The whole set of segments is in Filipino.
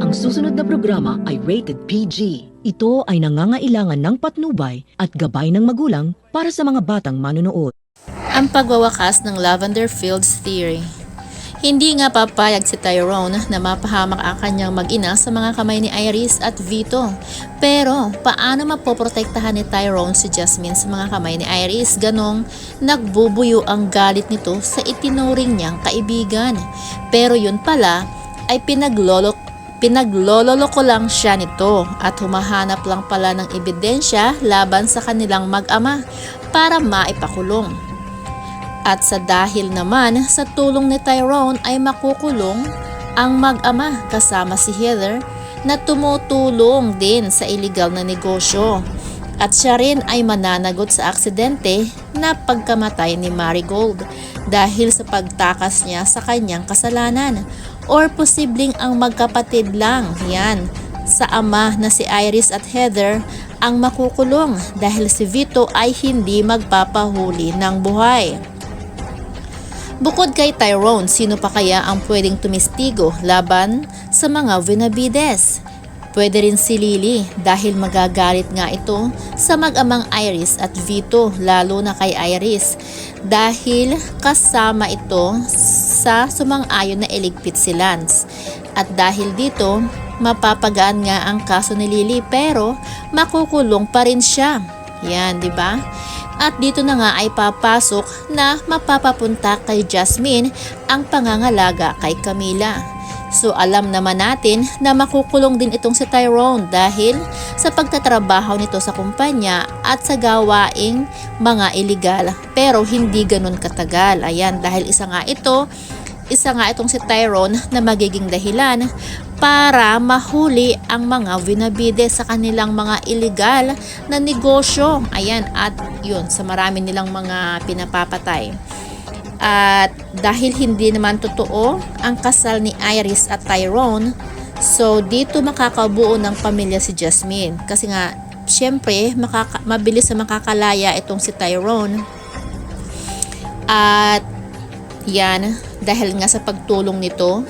Ang susunod na programa ay rated PG. Ito ay nangangailangan ng patnubay at gabay ng magulang para sa mga batang manunood. Ang pagwawakas ng Lavender Fields Theory. Hindi nga papayag si Tyrone na mapahamak ang kanyang mag-ina sa mga kamay ni Iris at Vito. Pero paano mapoprotektahan ni Tyrone si Jasmine sa mga kamay ni Iris? Ganong nagbubuyo ang galit nito sa itinuring niyang kaibigan. Pero yun pala ay pinagloloko lang siya nito at humahanap lang pala ng ebidensya laban sa kanilang mag-ama para maipakulong. At sa dahil naman sa tulong ni Tyrone ay makukulong ang mag-ama kasama si Heather na tumutulong din sa iligal na negosyo. At siya rin ay mananagot sa aksidente na pagkamatay ni Marigold dahil sa pagtakas niya sa kanyang kasalanan. Or posibleng ang magkapatid lang yan sa ama na si Iris at Heather ang makukulong dahil si Vito ay hindi magpapahuli ng buhay. Bukod kay Tyrone, sino pa kaya ang pwedeng tumistigo laban sa mga Benavides? Pwede rin si Lily dahil magagalit nga ito sa mag-amang Iris at Vito, lalo na kay Iris dahil kasama ito sa sumang-ayon na iligpit si Lance. At dahil dito, mapapagaan nga ang kaso ni Lily pero makukulong pa rin siya. Yan, di ba? At dito na nga ay papasok na mapapapunta kay Jasmine ang pangangalaga kay Camila. So alam naman natin na makukulong din itong si Tyrone dahil sa pagtatrabaho nito sa kumpanya at sa gawaing mga iligal. Pero hindi ganun katagal. Ayan, dahil isa nga itong si Tyrone na magiging dahilan para mahuli ang mga Benavides sa kanilang mga illegal na negosyo. Ayan, at yun, sa marami nilang mga pinapapatay. At dahil hindi naman totoo ang kasal ni Iris at Tyrone, so dito makakabuo ng pamilya si Jasmine. Kasi nga, syempre, mabilis na makakalaya itong si Tyrone. At yan, dahil nga sa pagtulong nito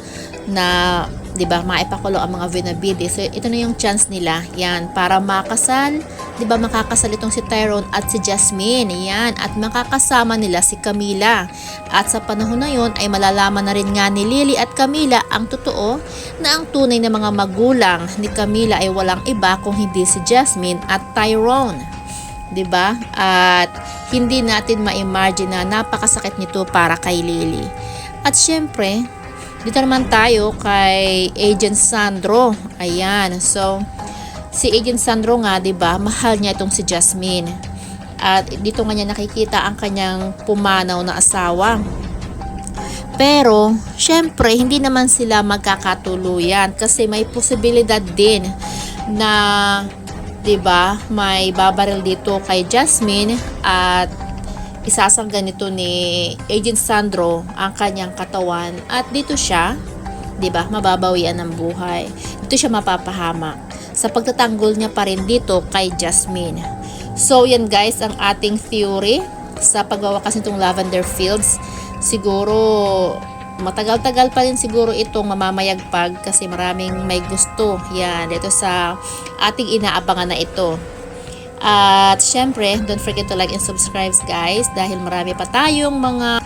na 'di ba maipakulo ang mga Benavides. So ito na yung chance nila, yan, para makasal, 'di ba, makakasal itong si Tyrone at si Jasmine, yan, at makakasama nila si Camila. At sa panahon na yon ay malalaman na rin nga ni Lily at Camila ang totoo na ang tunay na mga magulang ni Camila ay walang iba kung hindi si Jasmine at Tyrone. 'Di ba? At hindi natin ma-imagine na napakasakit nito para kay Lily. At syempre, dito naman tayo kay Agent Sandro. Ayan. So, si Agent Sandro nga, 'di ba, mahal niya itong si Jasmine. At dito nga niya nakikita ang kanyang pumanaw na asawa. Pero, syempre, hindi naman sila magkakatuluyan kasi may posibilidad din na 'di ba, may babaril dito kay Jasmine at isasangga nito ni Agent Sandro ang kanyang katawan at dito siya, 'di ba, mababawian ng buhay. Dito siya mapapahamak sa pagtatanggol niya pa rin dito kay Jasmine. So yan guys ang ating theory sa pagwawakas nitong Lavender Fields. Siguro matagal-tagal pa rin siguro itong mamamayagpag kasi maraming may gusto yan dito sa ating inaabangan na ito. At syempre, don't forget to like and subscribe guys dahil marami pa tayong mga